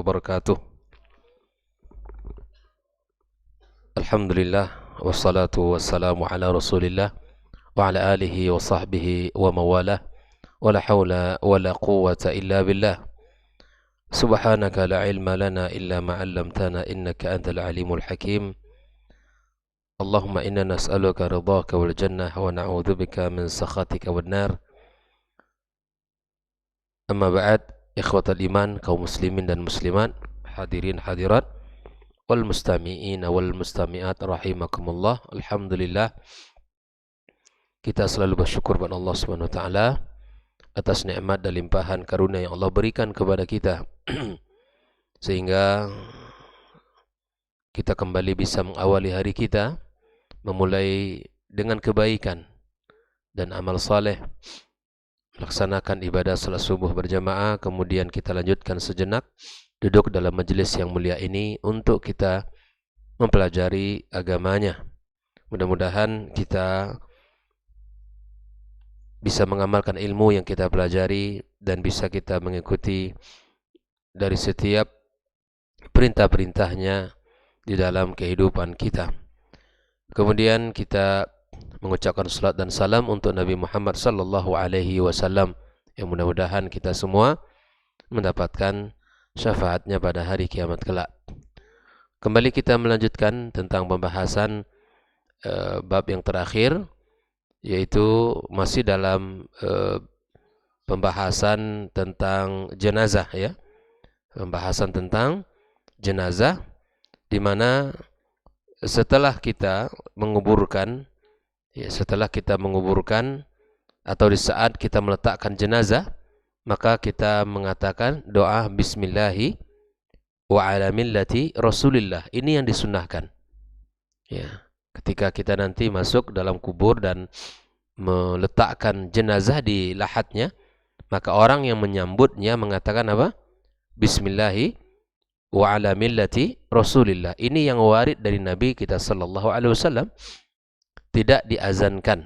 wabarakatuh. Alhamdulillah wassalatu wassalamu ala Rasulillah wa ala alihi wa sahbihi wa mawalah wa la hawla wa la quwwata illa billah. Subhanaka la ilma lana illa ma 'allamtana innaka antal alimul hakim. Allahumma inna nas'aluka ridhaka wal jannah wa na'udzubika min sakhatika wan nar. Amma ba'd, ikhwatal iman, kaum muslimin dan muslimat, hadirin hadirat, wal mustami'in wal mustami'at rahimakumullah. Alhamdulillah, kita selalu bersyukur kepada Allah Subhanahu wa taala atas nikmat dan limpahan karunia yang Allah berikan kepada kita sehingga kita kembali bisa mengawali hari kita, memulai dengan kebaikan dan amal saleh, melaksanakan ibadah salat subuh berjamaah, kemudian kita lanjutkan sejenak duduk dalam majelis yang mulia ini untuk kita mempelajari agamanya. Mudah-mudahan kita bisa mengamalkan ilmu yang kita pelajari dan bisa kita mengikuti dari setiap perintah-perintahnya di dalam kehidupan kita. Kemudian kita mengucapkan salat dan salam untuk Nabi Muhammad sallallahu alaihi wasallam yang mudah-mudahan kita semua mendapatkan syafaatnya pada hari kiamat kelak. Kembali kita melanjutkan tentang pembahasan bab yang terakhir, yaitu masih dalam pembahasan tentang jenazah, ya. Pembahasan tentang jenazah, di mana setelah kita menguburkan atau di saat kita meletakkan jenazah, maka kita mengatakan doa bismillahi wa ala millati rasulillah. Ini yang disunnahkan, ya. Ketika kita nanti masuk dalam kubur dan meletakkan jenazah di lahatnya, maka orang yang menyambutnya mengatakan apa? Bismillahi wa ala millati rasulillah. Ini yang warid dari Nabi kita sallallahu alaihi wasallam. Tidak diazankan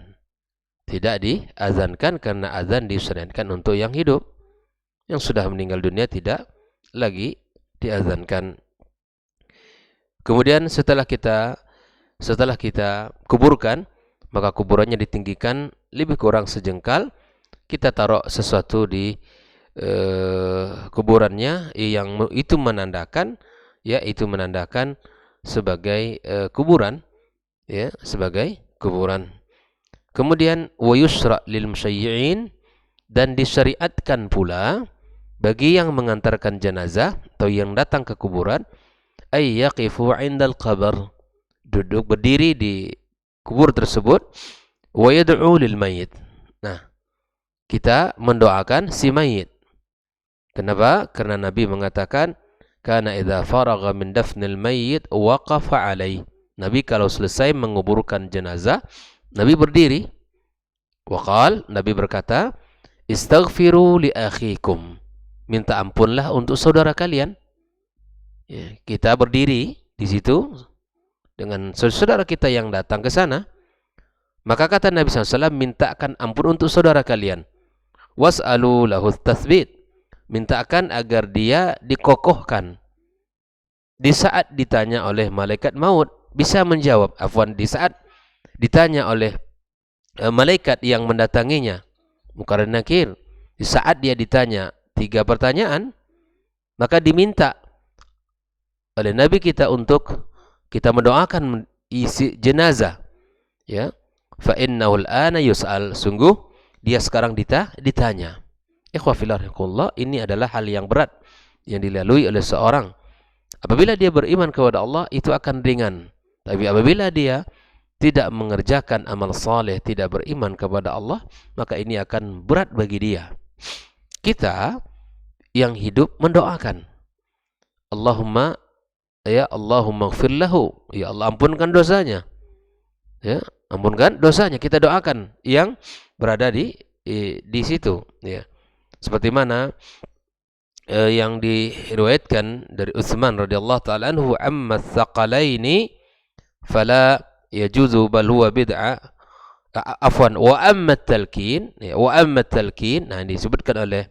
karena azan disyariatkan untuk yang hidup. Yang sudah meninggal dunia tidak lagi diazankan. Kemudian setelah kita kuburkan, maka kuburannya ditinggikan lebih kurang sejengkal. Kita taruh sesuatu di kuburannya yang itu menandakan sebagai kuburan, ya, sebagai kuburan. Kemudian wa yusra lil musyayyi'in, dan disyariatkan pula bagi yang mengantarkan jenazah atau yang datang ke kuburan, ay yaqifu 'indal qabr, duduk berdiri di kubur tersebut, wa yad'u lil mayyit. Nah, kita mendoakan si mayit. Kenapa? Karena Nabi mengatakan, kana idza faragha min dafnil mayyit waqafa 'alaihi. Nabi kalau selesai menguburkan jenazah, Nabi berdiri. Waqal, Nabi berkata, istaghfiru li akhikum, minta ampunlah untuk saudara kalian. Ya, kita berdiri di situ dengan saudara kita yang datang ke sana, maka kata Nabi SAW, mintakan ampun untuk saudara kalian. Was'alu lahu tathbit, mintakan agar dia dikokohkan di saat ditanya oleh malaikat maut, bisa menjawab. Di saat ditanya oleh malaikat yang mendatanginya, Munkar dan Nakir, di saat dia ditanya 3 pertanyaan, maka diminta oleh Nabi kita untuk kita mendoakan isi jenazah, ya. Fa innahu al-ana yus'al, sungguh dia sekarang ditanya. Ikhwa fillah, ini adalah hal yang berat yang dilalui oleh seorang. Apabila dia beriman kepada Allah, itu akan ringan. Tapi apabila dia tidak mengerjakan amal saleh, tidak beriman kepada Allah, maka ini akan berat bagi dia. Kita yang hidup mendoakan, Allahumma ighfir lahu, ya Allah ampunkan dosanya. Ya, ampunkan dosanya. Kita doakan yang berada di situ, ya. Seperti mana yang diriwayatkan dari Utsman radhiyallahu taala anhu, amma tsaqalaini fala yajuzu bal huwa bid'ah, wa amma talqin, nah ini disebutkan oleh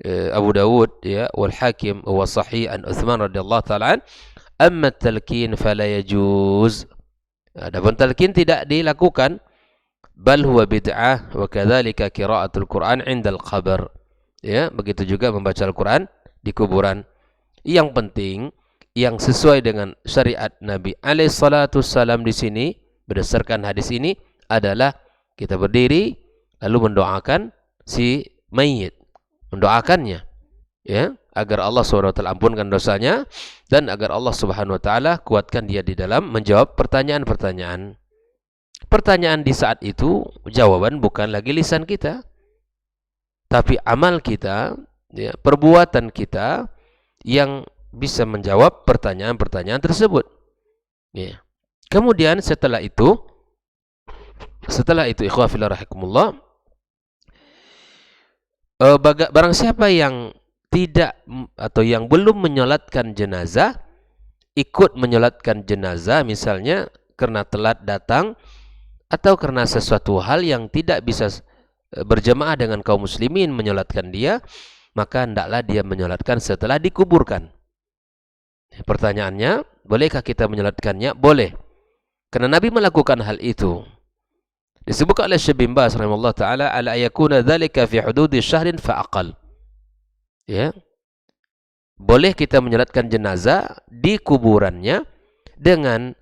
Abu Dawud ya wal Hakim wa sahih an Uthman radhiyallahu taala an amma talqin fala yajuz. Adapun talqin tidak dilakukan, bal huwa bid'ah wa kadzalika qiraatul Qur'an 'inda al-qabr. Ya, begitu juga membaca Al-Qur'an di kuburan. Yang penting yang sesuai dengan syariat Nabi alaihi salatu wassalam di sini berdasarkan hadis ini adalah kita berdiri lalu mendoakan si mayit, mendoakannya ya agar Allah Subhanahu wa taala ampunkan dosanya dan agar Allah Subhanahu wa taala kuatkan dia di dalam menjawab pertanyaan-pertanyaan. Pertanyaan di saat itu jawaban bukan lagi lisan kita, tapi amal kita, ya, perbuatan kita yang bisa menjawab pertanyaan-pertanyaan tersebut. Ya. Kemudian setelah itu ikhwah fillah rahimakumullah, barang siapa yang tidak atau yang belum menyolatkan jenazah, ikut menyolatkan jenazah misalnya karena telat datang atau karena sesuatu hal yang tidak bisa berjamaah dengan kaum muslimin menyolatkan dia, maka hendaklah dia menyolatkan setelah dikuburkan. Pertanyaannya, bolehkah kita menyolatkannya? Boleh. Karena Nabi melakukan hal itu. Disebutkan oleh Syekh bin Baz rahimahullah taala ala yakuna dzalika fi hududi syahrin fa aqal. Ya. Boleh kita menyolatkan jenazah di kuburannya dengan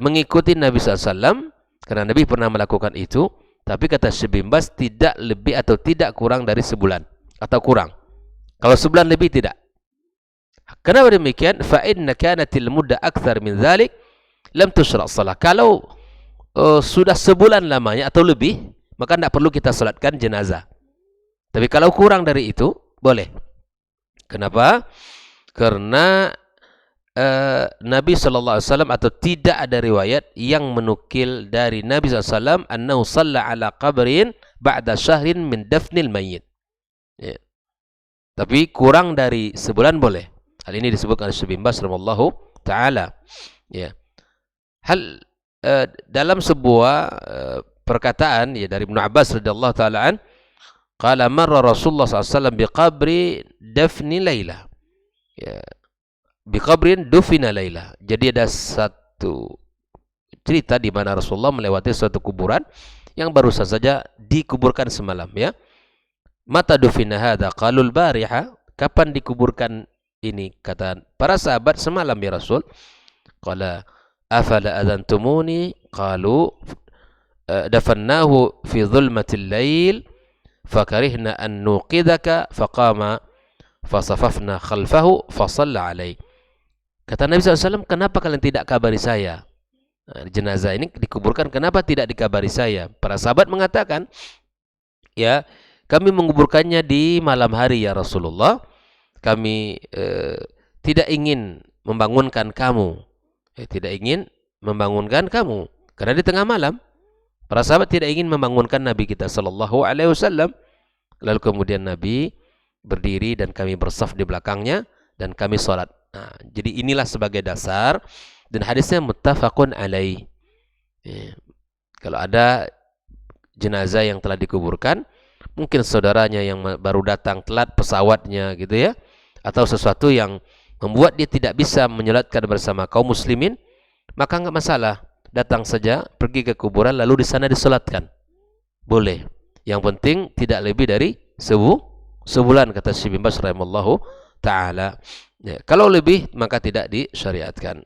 mengikuti Nabi SAW, karena Nabi pernah melakukan itu. Tapi kata Syekh bin Baz tidak lebih atau tidak kurang dari sebulan atau kurang. Kalau sebulan lebih tidak. Kenapa demikian? Fa inna kanatil mudda akthar min dzalik lam tusyra' shalah. Kalau sudah sebulan lamanya atau lebih, maka tidak perlu kita salatkan jenazah. Tapi kalau kurang dari itu, boleh. Kenapa? Karena Nabi SAW atau tidak ada riwayat yang menukil dari Nabi SAW annahu shalla ala qabrin ba'da syahrin min dafnil mayyit. Ya. Tapi kurang dari sebulan boleh. Hal ini disebutkan oleh Syekh bin Baz rahimahullahu taala. Ya. Hal dalam sebuah perkataan ya dari Ibnu Abbas radhiyallahu taala an, qala marra Rasulullah SAW biqabri dafni Lailah. Ya. Biqabrin dufina Lailah. Jadi ada satu cerita di mana Rasulullah melewati suatu kuburan yang baru saja dikuburkan semalam ya. Mata dufina hadza qalul bariha, kapan dikuburkan ini? Kata para sahabat semalam ya Rasul. Qala afala adantumuni qalu dafannahu fi dhulmatil lail fakarihna an nuqidaka faqama fasafafna khalfahu fasalla alaih. Kata Nabi SAW, kenapa kalian tidak kabari saya? Nah, jenazah ini dikuburkan, kenapa tidak dikabari saya? Para sahabat mengatakan, ya, kami menguburkannya di malam hari ya Rasulullah. Kami tidak ingin membangunkan kamu. Tidak ingin membangunkan kamu. Karena di tengah malam, para sahabat tidak ingin membangunkan Nabi kita sallallahu alaihi wasallam. Lalu kemudian Nabi berdiri dan kami bersaf di belakangnya dan kami salat. Nah, jadi inilah sebagai dasar dan hadisnya muttafaqun alaih. Ya. Kalau ada jenazah yang telah dikuburkan, mungkin saudaranya yang baru datang telat pesawatnya gitu ya, atau sesuatu yang membuat dia tidak bisa menyolatkan bersama kaum muslimin, maka enggak masalah, datang saja pergi ke kuburan lalu di sana disolatkan. Boleh. Yang penting tidak lebih dari sebulan kata Syekh bin Baz rahimallahu taala. Ya, kalau lebih maka tidak disyariatkan.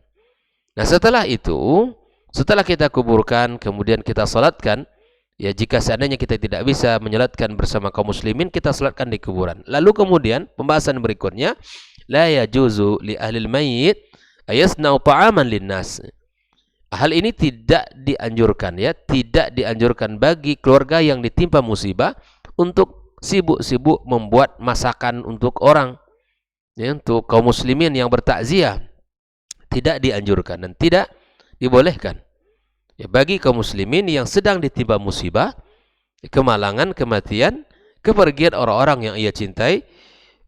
Nah, setelah itu, setelah kita kuburkan kemudian kita salatkan, ya jika seandainya kita tidak bisa menyolatkan bersama kaum muslimin, kita salatkan di kuburan. Lalu kemudian pembahasan berikutnya, la yajuzu li ahlil mayyit ayasna'u ta'aman linnas. Hal ini tidak dianjurkan ya, tidak dianjurkan bagi keluarga yang ditimpa musibah untuk sibuk-sibuk membuat masakan untuk orang. Ya, untuk kaum muslimin yang bertakziah tidak dianjurkan dan tidak dibolehkan. Ya, bagi kaum muslimin yang sedang ditimpa musibah, kemalangan, kematian, kepergian orang-orang yang ia cintai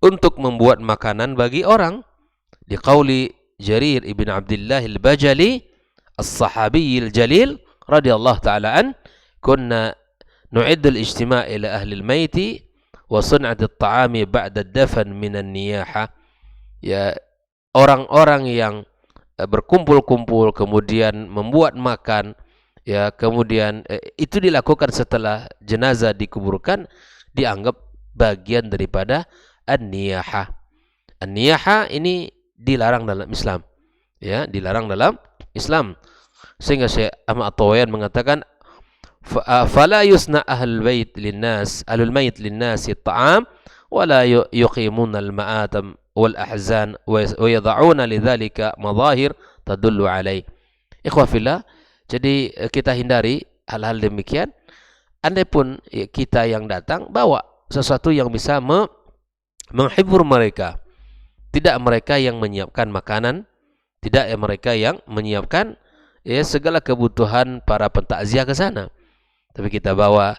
untuk membuat makanan bagi orang. Di qauli Jarir ibn Abdullah al-Bajali as-sahabi al-jalil radhiyallahu ta'ala an, kunna nu'iddu al-ijtima' ila ahli al-mayti wa sun'ati at-ta'ami ba'da ad-dafn min an-niyaha. Ya, orang-orang yang berkumpul-kumpul kemudian membuat makan, ya, kemudian itu dilakukan setelah jenazah dikuburkan, dianggap bagian daripada an-niyaha. An-niyaha ini dilarang dalam Islam, ya, dilarang dalam Islam. Sehingga Syekh Ahmad At-Tawayan mengatakan fala yusna ahlul bait linnas ahlul mayit linnasi at-ta'am wala yuqimuna al-ma'atam wal ahzan wa yad'una lidzalika madahir tadullu alai. Ikhwah fillah, jadi kita hindari hal-hal demikian. Andai pun kita yang datang bawa sesuatu yang bisa menghibur mereka, tidak mereka yang menyiapkan makanan, tidak mereka yang menyiapkan segala kebutuhan para pentakziah ke sana, tapi kita bawa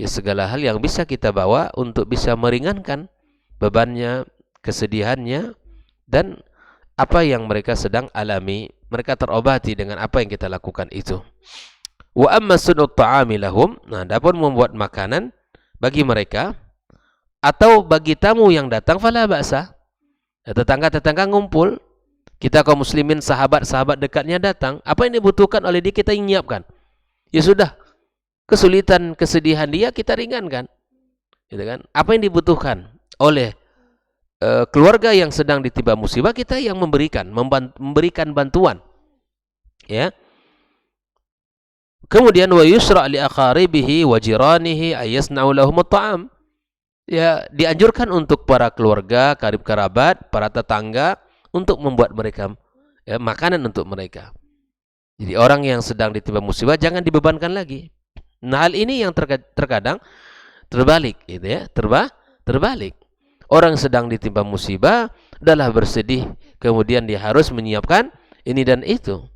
segala hal yang bisa kita bawa untuk bisa meringankan bebannya, kesedihannya, dan apa yang mereka sedang alami, mereka terobati dengan apa yang kita lakukan itu. Wa amma sunut ta'ami lahum, nah, adapun membuat makanan bagi mereka atau bagi tamu yang datang, fala ba'sa. Tetangga-tetangga ngumpul, kita kaum muslimin, sahabat-sahabat dekatnya datang, apa yang dibutuhkan oleh dia kita menyiapkan. Ya sudah, kesulitan, kesedihan dia kita ringankan, gitu kan? Apa yang dibutuhkan oleh keluarga yang sedang ditimpa musibah, kita yang memberikan bantuan, ya. Kemudian wa yusra' li aqaribihi wa jiranihi ayasna'u lahum at-ta'am. Ya, dianjurkan untuk para keluarga, karib kerabat, para tetangga untuk membuat mereka makanan untuk mereka. Jadi orang yang sedang ditimpa musibah jangan dibebankan lagi. Nah, hal ini yang terkadang terbalik, gitu ya, terbalik. Orang sedang ditimpa musibah adalah bersedih, kemudian dia harus menyiapkan ini dan itu.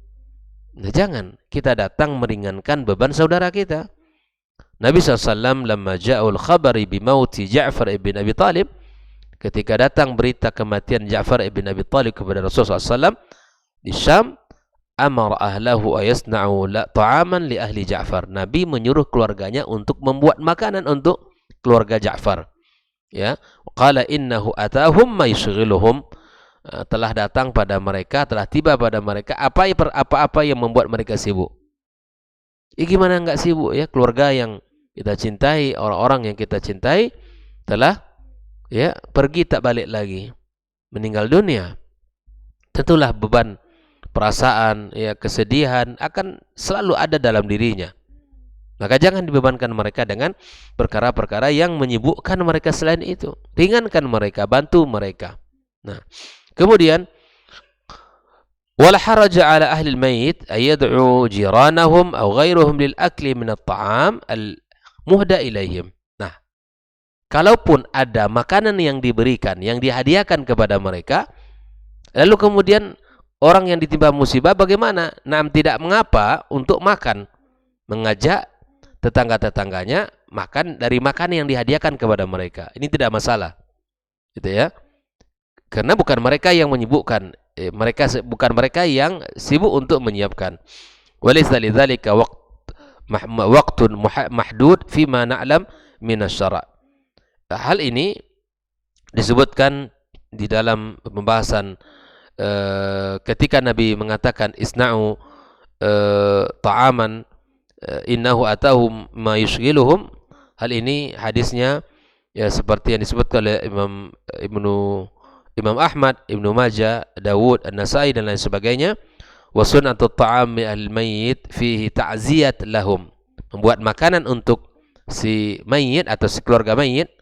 Nah, jangan kita datang meringankan beban saudara kita. Nabi SAW lamma ja'ul khabari bimauti Ja'far ibn Abi Talib, ketika datang berita kematian Ja'far ibn Abi Talib kepada Rasulullah SAW di Syam, amar ahlahu ayasna'u ta'aman li ahli Ja'far. Nabi menyuruh keluarganya untuk membuat makanan untuk keluarga Ja'far. Ya, qala innahu atahum ma yushghiluhum, telah datang pada mereka, telah tiba pada mereka apa-apa yang membuat mereka sibuk. Gimana enggak sibuk, ya, keluarga yang kita cintai, orang-orang yang kita cintai telah pergi tak balik lagi, meninggal dunia. Tentulah beban perasaan, kesedihan akan selalu ada dalam dirinya. Maka jangan dibebankan mereka dengan perkara-perkara yang menyibukkan mereka selain itu. Ringankan mereka, bantu mereka. Nah, kemudian wala haraja ala ahli al-mayit ayad'u jiranahum aw ghairuhum lil akli min at-ta'am al-muhda ilaihim. Nah, kalaupun ada makanan yang diberikan, yang dihadiahkan kepada mereka, lalu kemudian orang yang ditimpa musibah bagaimana? Nah, tidak mengapa untuk makan, mengajak tetangga-tetangganya makan dari makan yang dihadiahkan kepada mereka. Ini tidak masalah, gitu ya. Karena bukan mereka yang menyibukkan, bukan mereka yang sibuk untuk menyiapkan. Walaysa lidzalika waqtun mahdud fima na'lam min asy-syara'. Hal ini disebutkan di dalam pembahasan ketika Nabi mengatakan isna'u ta'aman innahu atahum ma yushghiluhum. Hal ini hadisnya seperti yang disebutkan oleh Imam Ahmad, Ibnu Majah, Dawud, An-Nasai dan lain sebagainya. Wa sunnatut ta'ami al-mayyit fihi ta'ziyat lahum, membuat makanan untuk si mayit atau si keluarga mayit,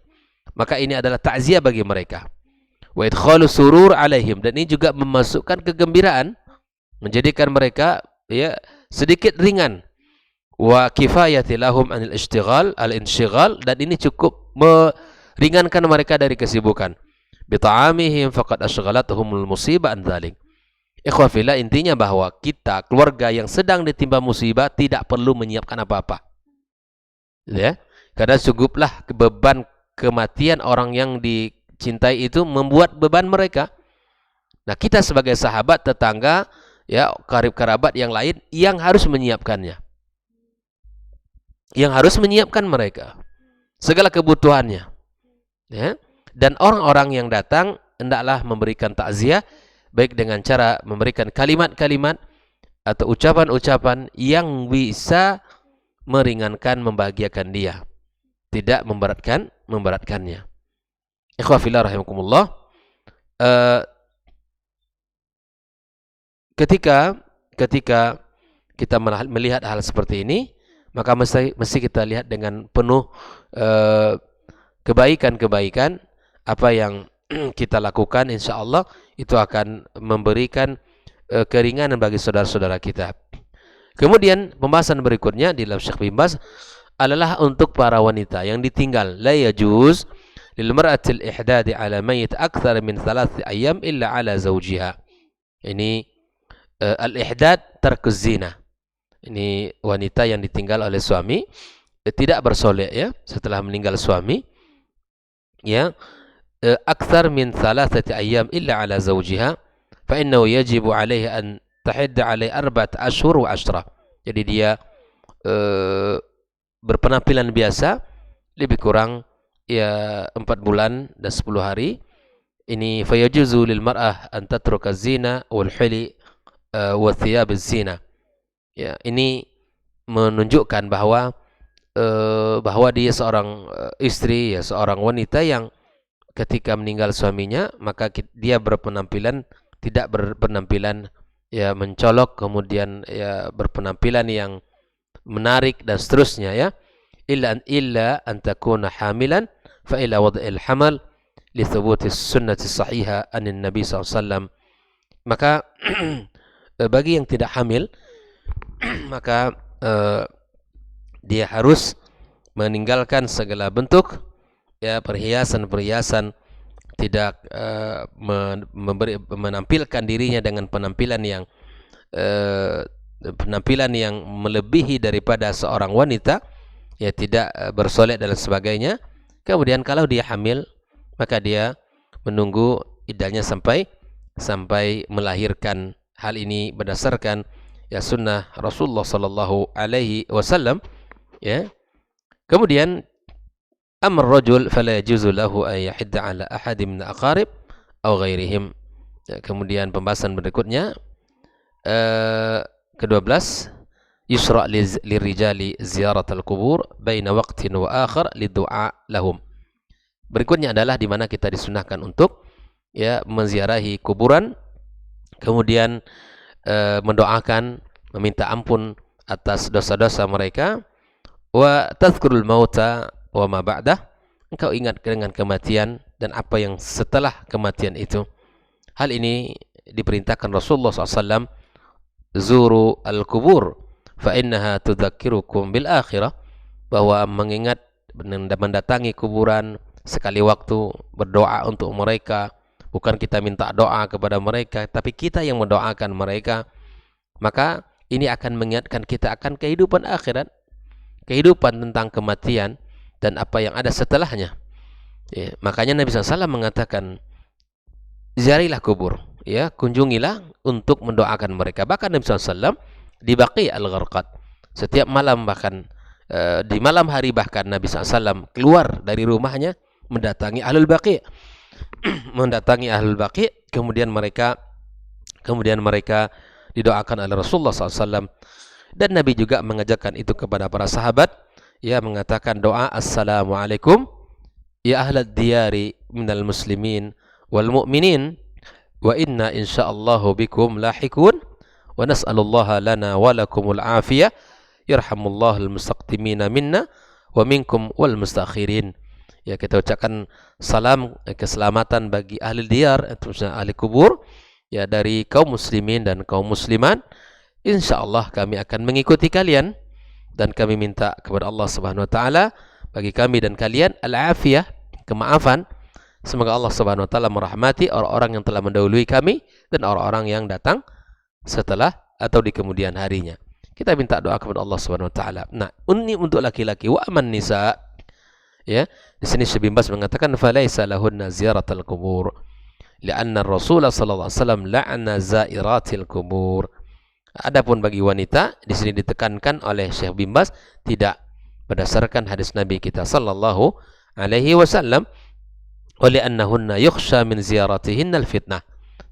maka ini adalah takziah bagi mereka. Wa idkhalu surur alaihim, dan ini juga memasukkan kegembiraan, menjadikan mereka sedikit ringan. Wa kifayati lahum anil al-inshighal, dan ini cukup meringankan mereka dari kesibukan. Bi ta'amihim faqad ashghalatuhumul musibah an dzalik. Ikhwah fillah, intinya bahwa kita keluarga yang sedang ditimpa musibah tidak perlu menyiapkan apa-apa. Ya, karena cukuplah beban kematian orang yang dicintai itu membuat beban mereka. Nah, kita sebagai sahabat, tetangga, karib kerabat yang lain yang harus menyiapkannya, yang harus menyiapkan mereka segala kebutuhannya. ya. Dan orang-orang yang datang hendaklah memberikan takziah baik dengan cara memberikan kalimat-kalimat atau ucapan-ucapan yang bisa meringankan, membahagiakan dia, tidak memberatkannya. Ikhwah fillah rahimakumullah. Ketika kita melihat hal seperti ini, maka mesti kita lihat dengan penuh kebaikan-kebaikan apa yang kita lakukan, insya Allah itu akan memberikan keringanan bagi saudara-saudara kita. Kemudian pembahasan berikutnya di dalam Syekh bin Baz adalah untuk para wanita yang ditinggal. La yajuz lil mar'atil ihdadi ala mayyit akthar min 3 ayyam illa ala zawjiha. Ini al-ihdad tarkuz zina. Ini wanita yang ditinggal oleh suami, tidak bersolek ya setelah meninggal suami, ya, akthar min 3 ayyam illa ala zawjiha fa innahu yajibu 'alaiha an tahidda 'alai 4 ashhur wa 10. Jadi dia berpenampilan biasa lebih kurang ya 4 bulan dan 10 hari. Ini fayajuzu lil mar'ah an tatruka zina wal hili wa thiyab az-zina. Ya, ini menunjukkan bahwa dia seorang istri, ya, seorang wanita yang ketika meninggal suaminya, maka dia berpenampilan tidak berpenampilan ya mencolok, kemudian ya berpenampilan yang menarik dan seterusnya, ya. Illa an takuna hamilan fa ila wad'il hamal li thubuti sunnati sahiha anin nabi SAW. Maka bagi yang tidak hamil maka dia harus meninggalkan segala bentuk ya perhiasan-perhiasan, tidak menampilkan dirinya dengan penampilan yang melebihi daripada seorang wanita, ya, tidak bersolek dan sebagainya. Kemudian kalau dia hamil maka dia menunggu iddahnya sampai melahirkan. Hal ini berdasarkan ya sunnah Rasulullah sallallahu alaihi wasallam, ya. Kemudian amr rajul fala yajuzu lahu an yahidda ala ahadin min aqarib aw ghairihim. Ya, kemudian pembahasan berikutnya ke-12, yusra lirijali ziyarat al-qubur baina waqtin wa akhar lidu'a lahum. Berikutnya adalah di mana kita disunahkan untuk ya menziarahi kuburan, kemudian mendoakan, meminta ampun atas dosa-dosa mereka, wa tadhkurul mauta wa ma ba'dah, engkau ingat dengan kematian dan apa yang setelah kematian itu. Hal ini diperintahkan Rasulullah SAW, zuru al-kubur fa innaha tudzakirukum bil akhirah, bahwa mengingat, mendatangi kuburan sekali waktu, berdoa untuk mereka. Bukan kita minta doa kepada mereka, tapi kita yang mendoakan mereka. Maka ini akan mengingatkan kita akan kehidupan akhirat, kehidupan tentang kematian dan apa yang ada setelahnya. Ya, makanya Nabi SAW mengatakan, ziarilah kubur, ya, kunjungilah untuk mendoakan mereka. Bahkan Nabi SAW di Baqi al-Gharqad, setiap malam, bahkan di malam hari, bahkan Nabi SAW keluar dari rumahnya mendatangi Ahlul Baqi. Mendatangi Ahlul Baqi, kemudian mereka didoakan oleh Rasulullah SAW. Dan Nabi juga mengajarkan itu kepada para sahabat, ya, mengatakan doa assalamualaikum ya ahlad diyari minal muslimin wal mu'minin wa inna insyaallahu bikum lahikun wa nas'alullaha lana wa lakumul afiyah yarhamullahu al-mustaqdimina minna wa minkum wal mustakhirin. Ya, kita ucapkan salam keselamatan bagi ahli diyar, ahli kubur, ya, dari kaum muslimin dan kaum muslimat. Insyaallah kami akan mengikuti kalian, dan kami minta kepada Allah Subhanahu wa taala bagi kami dan kalian al-afiyah, kemaafan. Semoga Allah Subhanahu wa taala merahmati orang-orang yang telah mendahului kami dan orang-orang yang datang setelah atau di kemudian harinya. Kita minta doa kepada Allah Subhanahu wa taala. Nah, ini untuk laki-laki. Wa aman nisa, ya, di sini Syekh bin Baz mengatakan falaisa lahunna ziyaratul qubur li'anna Rasulullah sallallahu alaihi wasallam la'ana zairatil qubur. Adapun bagi wanita, di sini ditekankan oleh Syekh bin Baz tidak, berdasarkan hadis Nabi kita sallallahu alaihi wasallam, wa li'annahunna yukhsha min ziyaratihinna al-fitnah.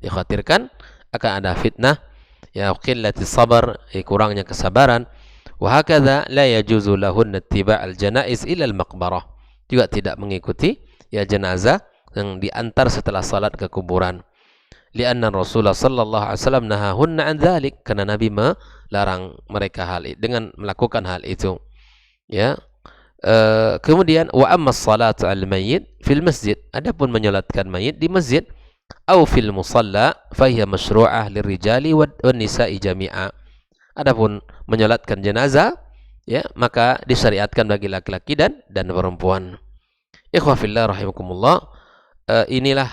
Dikhawatirkan akan ada fitnah, ya qillati sabar, kurangnya kesabaran. Wa hakadha la yajuzu lahunna ittiba' al-janaiz ila al-maqbarah. Juga tidak mengikuti ya jenazah yang diantar setelah salat ke kuburan. Lianna Rasulullah sallallahu alaihi wasallam nahahunna an dzalik, karena Nabi melarang mereka dengan melakukan hal itu. Ya. Kemudian wa amma salatu al mayyit fil masjid, adapun menyolatkan mayit di masjid, au fil musalla fahiya masyru'ah lirijali wan nisa'i jami'a. Adapun menyolatkan jenazah, ya, maka disyariatkan bagi laki-laki dan perempuan. Ikhwah fillah rahimakumullah, inilah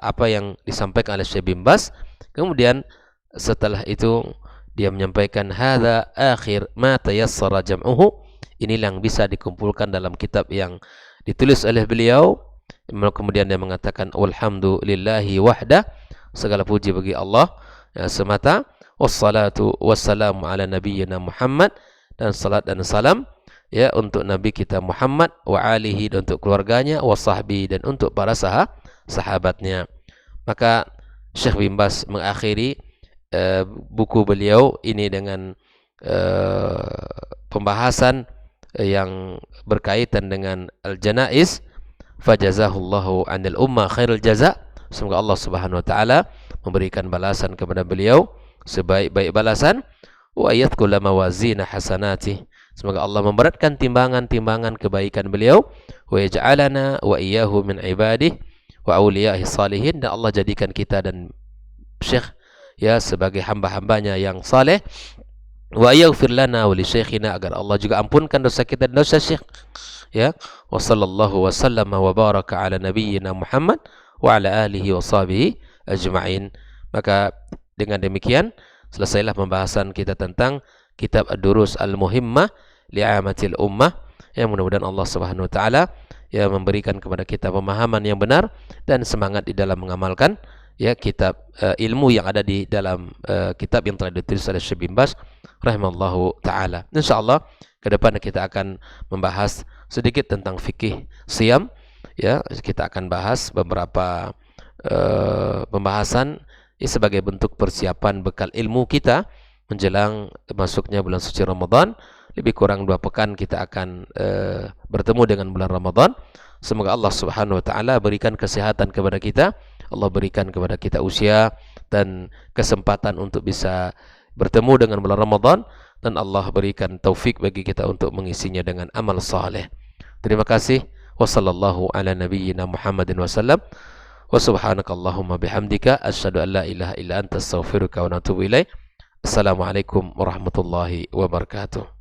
apa yang disampaikan oleh Syekh bin Baz. Kemudian setelah itu dia menyampaikan hadza akhir ma tayassara jam'uhu. Inilah yang bisa dikumpulkan dalam kitab yang ditulis oleh beliau. Kemudian dia mengatakan walhamdulillahi wahda, segala puji bagi Allah ya, semata. Wassalatu wassalamu ala nabiyyina Muhammad, dan salat dan salam ya untuk nabi kita Muhammad, wa alihi, dan untuk keluarganya, wa sahbi, dan untuk para sahabatnya. Maka Syekh bin Baz mengakhiri buku beliau ini dengan pembahasan yang berkaitan dengan al-janaiz. Fajazahullahu 'anil ummah khairul jaza. Semoga Allah Subhanahu wa taala memberikan balasan kepada beliau sebaik-baik balasan. Wa yadkhula mawazina hasanati. Semoga Allah memberatkan timbangan-timbangan kebaikan beliau. Wa yaj'alana wa iyyahu min ibadihi wa awliya'ihi salihin. Dan Allah jadikan kita dan Syekh ya sebagai hamba-hambanya yang saleh. Wa yaghfir lana wa li syekhina, agar Allah juga ampunkan dosa kita dan dosa Syekh. Ya, wa sallallahu wa sallama wa baraka ala nabiyyina Muhammad wa ala alihi wa sahbihi ajma'in. Maka dengan demikian selesailah pembahasan kita tentang kitab Ad-Durus Al-Muhimmah li'amatil ummah. Yang mudah-mudahan Allah Subhanahu wa taala ya memberikan kepada kita pemahaman yang benar dan semangat di dalam mengamalkan ya kitab ilmu yang ada di dalam kitab yang telah ditulis oleh Syekh bin Baz rahimallahu taala. Insyaallah ke depan kita akan membahas sedikit tentang fikih siam ya. Kita akan bahas beberapa pembahasan sebagai bentuk persiapan bekal ilmu kita menjelang masuknya bulan suci Ramadan. Lebih kurang 2 pekan kita akan bertemu dengan bulan Ramadan. Semoga Allah Subhanahu wa taala berikan kesehatan kepada kita. Allah berikan kepada kita usia dan kesempatan untuk bisa bertemu dengan bulan Ramadan, dan Allah berikan taufik bagi kita untuk mengisinya dengan amal saleh. Terima kasih. Wassallallahu ala nabiyyina Muhammadin wasallam. Wa subhanakallahumma bihamdika asyhadu an la ilaha illa anta astaghfiruka wa atubu ilaik. Assalamualaikum warahmatullahi wabarakatuh.